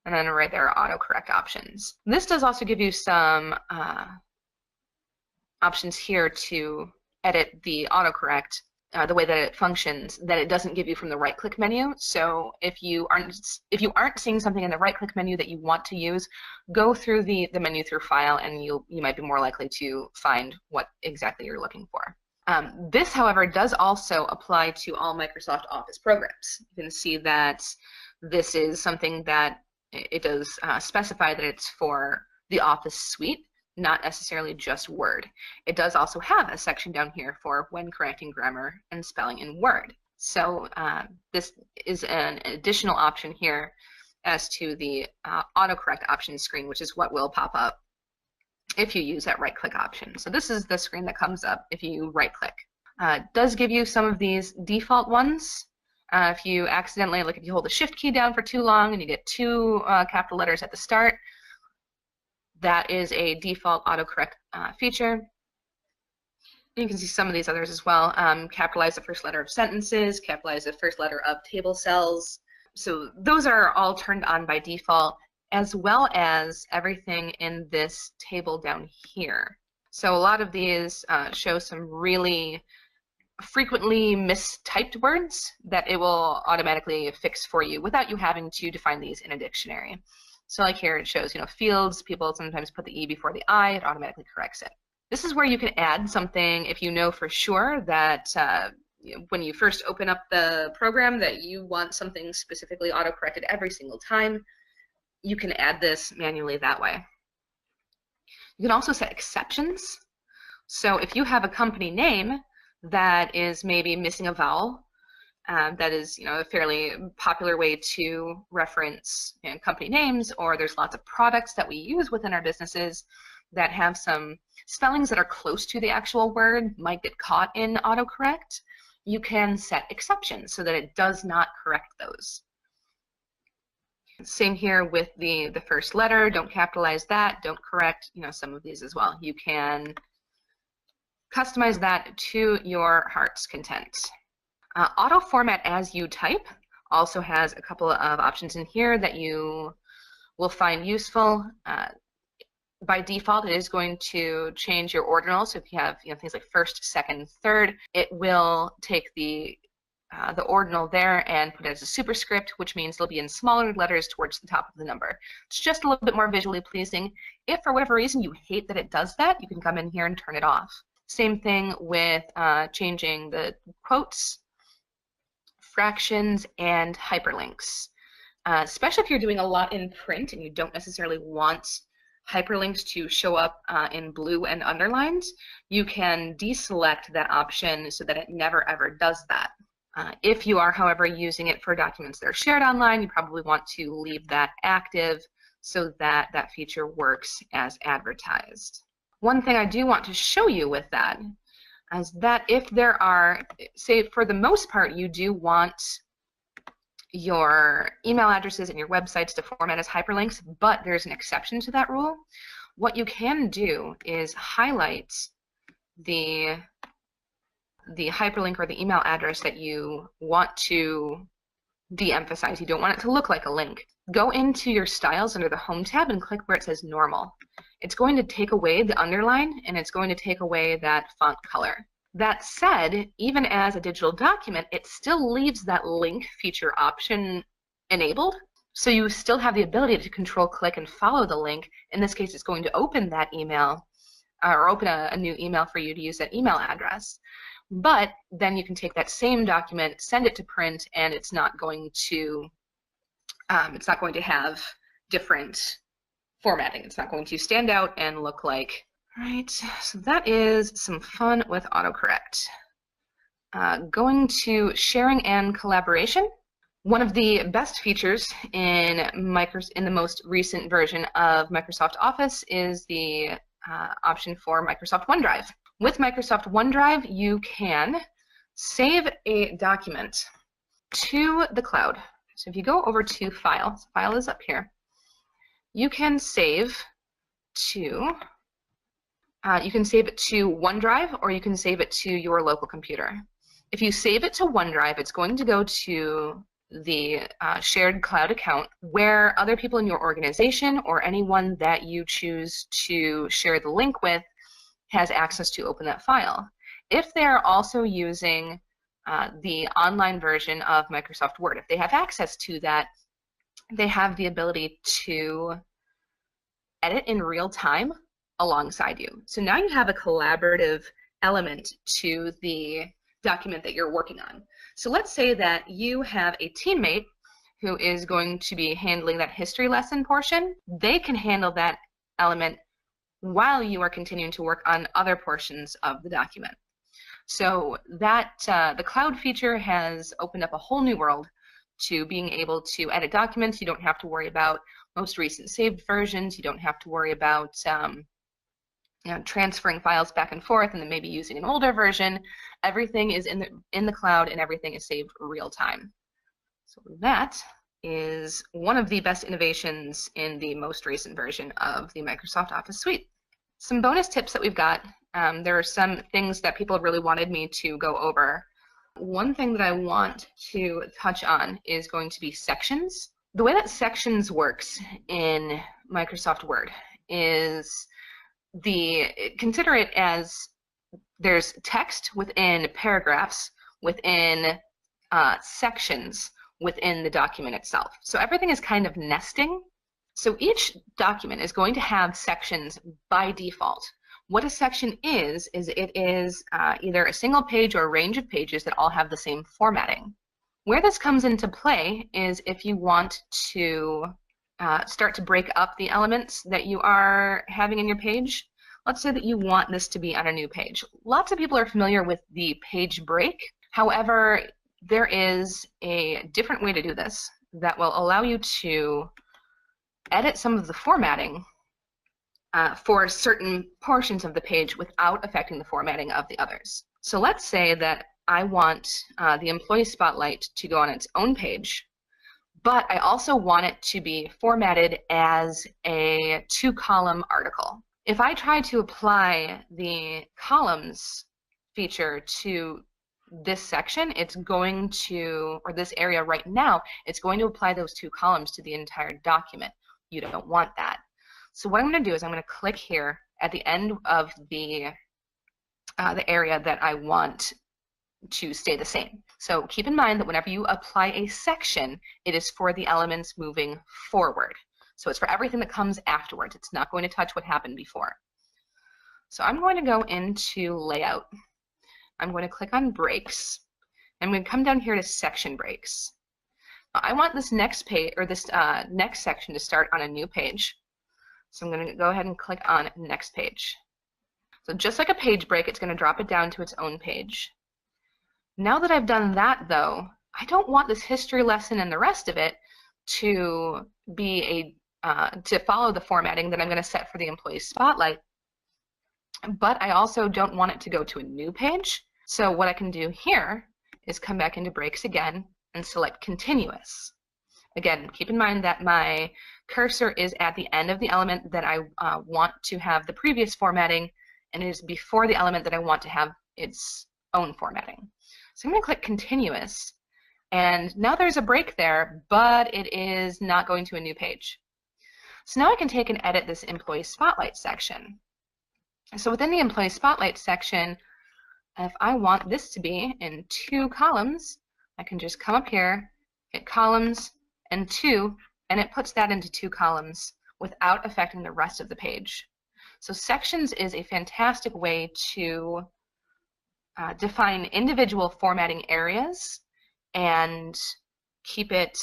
and then right there are autocorrect options. This does also give you some options here to edit the autocorrect the way that it functions that it doesn't give you from the right-click menu. So if you aren't seeing something in the right-click menu that you want to use, go through the menu through File, and you might be more likely to find what exactly you're looking for. This, however, does also apply to all Microsoft Office programs. You can see that this is something that it does specify that it's for the Office suite, not necessarily just Word. It does also have a section down here for when correcting grammar and spelling in Word. So this is an additional option here as to the autocorrect options screen, which is what will pop up if you use that right-click option. So this is the screen that comes up if you right-click. It does give you some of these default ones. If you accidentally, like if you hold the Shift key down for too long and you get two capital letters at the start, that is a default autocorrect feature. You can see some of these others as well. Capitalize the first letter of sentences, capitalize the first letter of table cells. So those are all turned on by default, as well as everything in this table down here. So a lot of these show some really frequently mistyped words that it will automatically fix for you without you having to define these in a dictionary. So like here it shows, fields, people sometimes put the E before the I, it automatically corrects it. This is where you can add something if you know for sure that when you first open up the program that you want something specifically auto-corrected every single time. You can add this manually that way. You can also set exceptions. So if you have a company name that is maybe missing a vowel, that is a fairly popular way to reference company names, or there's lots of products that we use within our businesses that have some spellings that are close to the actual word, might get caught in autocorrect, you can set exceptions so that it does not correct those. Same here with the first letter, don't capitalize that, don't correct some of these as well. You can customize that to your heart's content. Auto format as you type also has a couple of options in here that you will find useful. By default, it is going to change your ordinal. So if you have things like first, second, third, it will take the ordinal there and put it as a superscript, which means they'll be in smaller letters towards the top of the number. It's just a little bit more visually pleasing. If for whatever reason you hate that it does that, you can come in here and turn it off. Same thing with changing the quotes, fractions, and hyperlinks. Especially if you're doing a lot in print and you don't necessarily want hyperlinks to show up in blue and underlined, you can deselect that option so that it never ever does that. If you are, however, using it for documents that are shared online, you probably want to leave that active so that that feature works as advertised. One thing I do want to show you with that is that if there are, say for the most part, you do want your email addresses and your websites to format as hyperlinks, but there's an exception to that rule. What you can do is highlight the hyperlink or the email address that you want to de-emphasize. You don't want it to look like a link. go into your styles under the Home tab and click where it says Normal. It's going to take away the underline and it's going to take away that font color. That said, even as a digital document, it still leaves that link feature option enabled. So you still have the ability to control click and follow the link. In this case, it's going to open that email or open a new email for you to use that email address. But then you can take that same document, send it to print, and it's not going to have different formatting. It's not going to stand out and look like. All right, so that is some fun with autocorrect. Going to sharing and collaboration. One of the best features in the most recent version of Microsoft Office is the option for Microsoft OneDrive. With Microsoft OneDrive, you can save a document to the cloud. So if you go over to File, File is up here, you can save to OneDrive, or you can save it to your local computer. If you save it to OneDrive, it's going to go to the shared cloud account where other people in your organization or anyone that you choose to share the link with has access to open that file. If they're also using the online version of Microsoft Word, if they have access to that, they have the ability to edit in real time alongside you. So now you have a collaborative element to the document that you're working on. So let's say that you have a teammate who is going to be handling that history lesson portion. They can handle that element while you are continuing to work on other portions of the document. So that the cloud feature has opened up a whole new world to being able to edit documents. You don't have to worry about most recent saved versions. You don't have to worry about transferring files back and forth and then maybe using an older version. Everything is in the cloud and everything is saved real time. So that is one of the best innovations in the most recent version of the Microsoft Office suite. Some bonus tips that we've got. There are some things that people really wanted me to go over. One thing that I want to touch on is going to be sections. The way that sections works in Microsoft Word is consider it as there's text within paragraphs, within sections within the document itself. So everything is kind of nesting. So each document is going to have sections by default. What a section is it is either a single page or a range of pages that all have the same formatting. Where this comes into play is if you want to start to break up the elements that you are having in your page. Let's say that you want this to be on a new page. Lots of people are familiar with the page break. However, there is a different way to do this that will allow you to edit some of the formatting for certain portions of the page without affecting the formatting of the others. So let's say that I want the employee spotlight to go on its own page, but I also want it to be formatted as a 2-column article. If I try to apply the columns feature to this section, it's going to, or this area right now, it's going to apply those 2 columns to the entire document. You don't want that. So what I'm going to do is I'm going to click here at the end of the area that I want to stay the same. So keep in mind that whenever you apply a section, it is for the elements moving forward. So it's for everything that comes afterwards. It's not going to touch what happened before. So I'm going to go into Layout. I'm going to click on Breaks. I'm going to come down here to Section Breaks. Now, I want this next page, or this next section to start on a new page. So I'm going to go ahead and click on Next Page. So just like a page break, it's going to drop it down to its own page. Now that I've done that, though, I don't want this history lesson and the rest of it to be to follow the formatting that I'm going to set for the employee spotlight. But I also don't want it to go to a new page. So what I can do here is come back into Breaks again and select Continuous. Again, keep in mind that my cursor is at the end of the element that I want to have the previous formatting, and it is before the element that I want to have its own formatting. So I'm going to click Continuous, And now there's a break there, but it is not going to a new page. So now I can take and edit this Employee Spotlight section. So within the Employee Spotlight section, if I want this to be in 2 columns, I can just come up here, hit columns and 2, and it puts that into 2 columns without affecting the rest of the page. So sections is a fantastic way to define individual formatting areas and keep it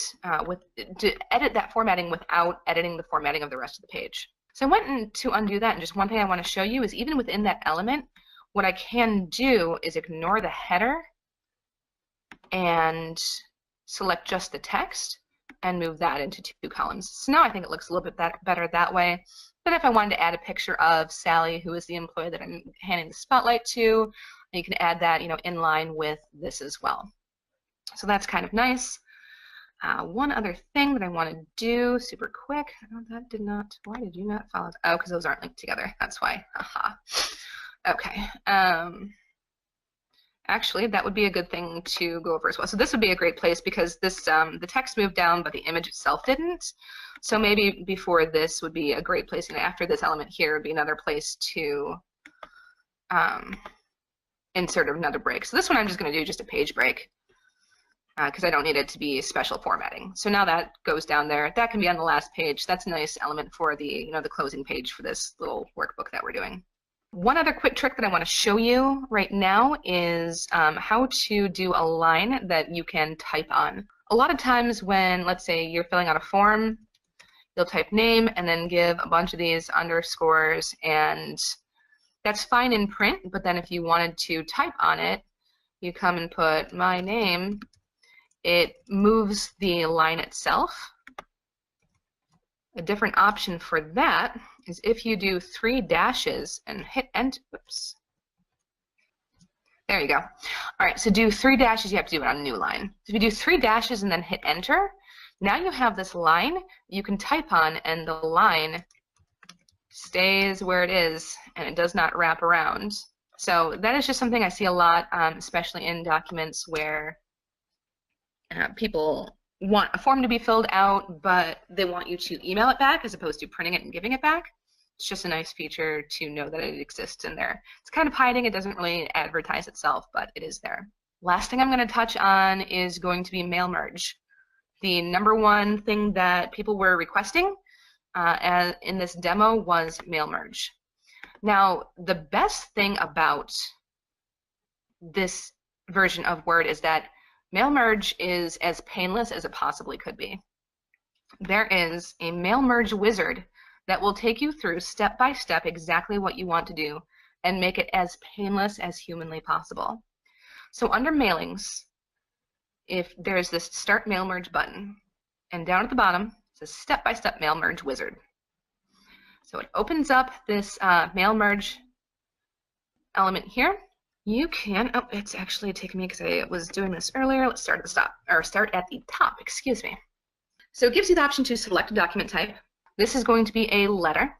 to edit that formatting without editing the formatting of the rest of the page. So I went to undo that, and just one thing I want to show you is even within that element, what I can do is ignore the header and select just the text and move that into 2 columns. So now I think it looks a little bit better that way. But if I wanted to add a picture of Sally, who is the employee that I'm handing the spotlight to, you can add that, in line with this as well. So that's kind of nice. One other thing that I want to do super quick. Oh, that did not. Why did you not follow? Oh, because those aren't linked together. That's why. Aha. Okay. Actually, that would be a good thing to go over as well. So this would be a great place because this the text moved down, but the image itself didn't. So maybe before this would be a great place, and after this element here would be another place to insert another break. So this one I'm just going to do just a page break because I don't need it to be special formatting. So now that goes down there. That can be on the last page. That's a nice element for the the closing page for this little workbook that we're doing. One other quick trick that I want to show you right now is how to do a line that you can type on. A lot of times when, let's say, you're filling out a form, you'll type name and then give a bunch of these underscores, and that's fine in print, but then if you wanted to type on it, you come and put my name, it moves the line itself. A different option for that is if you do 3 dashes and hit enter. Oops. There you go. All right, so do 3 dashes, you have to do it on a new line. So if you do 3 dashes and then hit enter, now you have this line you can type on, and the line stays where it is and it does not wrap around. So that is just something I see a lot, especially in documents where people want a form to be filled out, but they want you to email it back as opposed to printing it and giving it back. It's just a nice feature to know that it exists in there. It's kind of hiding. It doesn't really advertise itself, but it is there. Last thing I'm going to touch on is going to be mail merge. The number one thing that people were requesting in this demo was mail merge. Now, the best thing about this version of Word is that mail merge is as painless as it possibly could be. There is a mail merge wizard that will take you through step by step exactly what you want to do and make it as painless as humanly possible. So under mailings, if there's this start mail merge button, and down at the bottom it says step-by-step mail merge wizard. So it opens up this mail merge element here. You can, oh, it's actually taking me because I was doing this earlier. Let's start at the top, excuse me. So it gives you the option to select a document type. This is going to be a letter.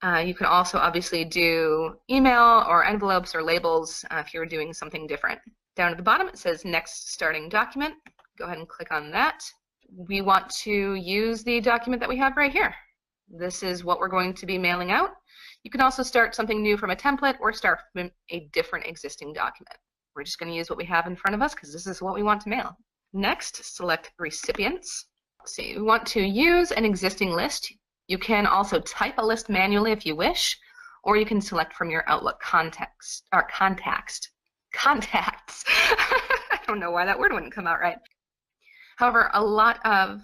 You can also obviously do email or envelopes or labels if you're doing something different. Down at the bottom it says next starting document. Go ahead and click on that. We want to use the document that we have right here. This is what we're going to be mailing out. You can also start something new from a template or start from a different existing document. We're just going to use what we have in front of us because this is what we want to mail. Next, select recipients. Let's see, we want to use an existing list. You can also type a list manually if you wish, or you can select from your Outlook contacts. I don't know why that word wouldn't come out right. However, a lot of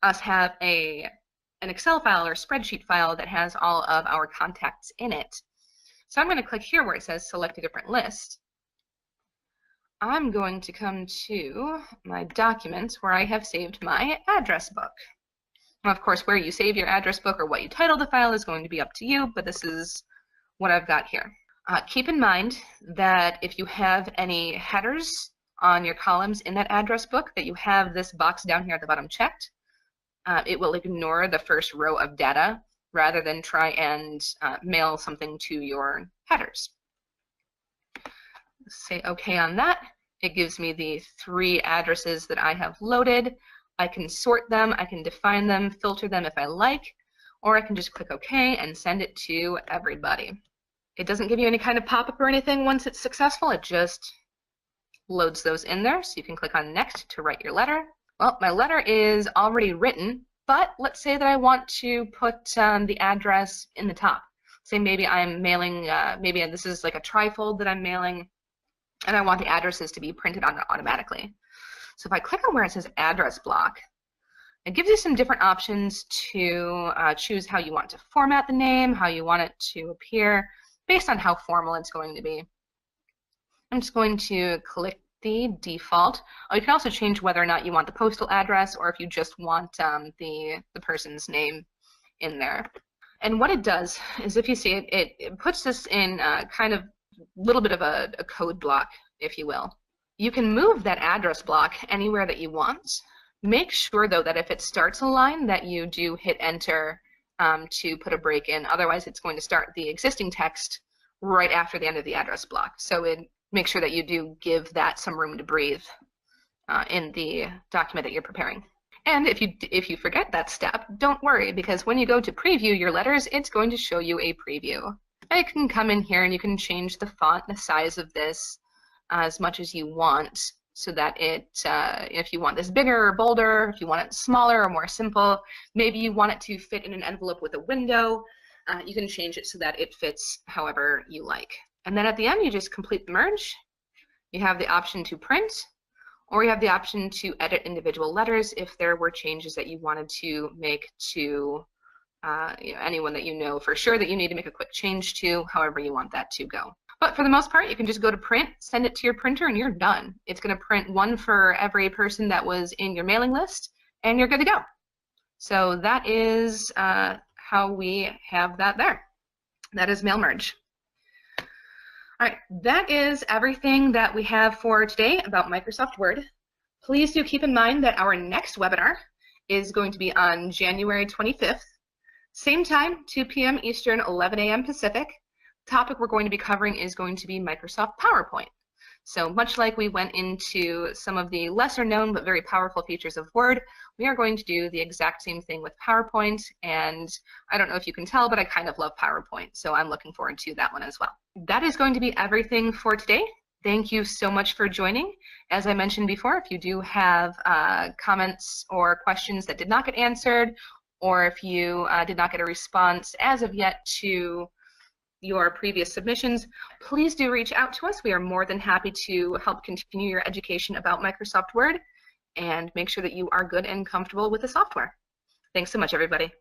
us have an Excel file or spreadsheet file that has all of our contacts in it. So I'm going to click here where it says select a different list. I'm going to come to my documents where I have saved my address book. Now, of course, where you save your address book or what you title the file is going to be up to you, but this is what I've got here. Keep in mind that if you have any headers on your columns in that address book, that you have this box down here at the bottom checked. It will ignore the first row of data rather than try and mail something to your headers. Say OK on that. It gives me the 3 addresses that I have loaded. I can sort them, I can define them, filter them if I like, or I can just click OK and send it to everybody. It doesn't give you any kind of pop-up or anything once it's successful. It just loads those in there, so you can click on Next to write your letter. Well, my letter is already written, but let's say that I want to put the address in the top. Say maybe I'm mailing, maybe this is like a trifold that I'm mailing, and I want the addresses to be printed on automatically. So if I click on where it says address block, it gives you some different options to choose how you want to format the name, how you want it to appear, based on how formal it's going to be. I'm just going to click the default. Oh, you can also change whether or not you want the postal address or if you just want the person's name in there. And what it does is, if you see it, it puts this in kind of a little bit of a code block, if you will. You can move that address block anywhere that you want. Make sure, though, that if it starts a line that you do hit enter to put a break in. Otherwise, it's going to start the existing text right after the end of the address block. So make sure that you do give that some room to breathe in the document that you're preparing. And if you forget that step, don't worry, because when you go to preview your letters, it's going to show you a preview. And you can come in here and you can change the font, the size of this as much as you want, so that if you want this bigger or bolder, if you want it smaller or more simple, maybe you want it to fit in an envelope with a window, you can change it so that it fits however you like. And then at the end, you just complete the merge. You have the option to print, or you have the option to edit individual letters if there were changes that you wanted to make to anyone that you know for sure that you need to make a quick change to, however you want that to go. But for the most part, you can just go to print, send it to your printer, and you're done. It's going to print one for every person that was in your mailing list, and you're good to go. So that is how we have that there. That is mail merge. All right, that is everything that we have for today about Microsoft Word. Please do keep in mind that our next webinar is going to be on January 25th, same time, 2 p.m. Eastern, 11 a.m. Pacific. The topic we're going to be covering is going to be Microsoft PowerPoint. So much like we went into some of the lesser known but very powerful features of Word, we are going to do the exact same thing with PowerPoint, and I don't know if you can tell, but I kind of love PowerPoint, so I'm looking forward to that one as well. That is going to be everything for today. Thank you so much for joining. As I mentioned before, if you do have comments or questions that did not get answered, or if you did not get a response as of yet to your previous submissions, please do reach out to us. We are more than happy to help continue your education about Microsoft Word and make sure that you are good and comfortable with the software. Thanks so much, everybody.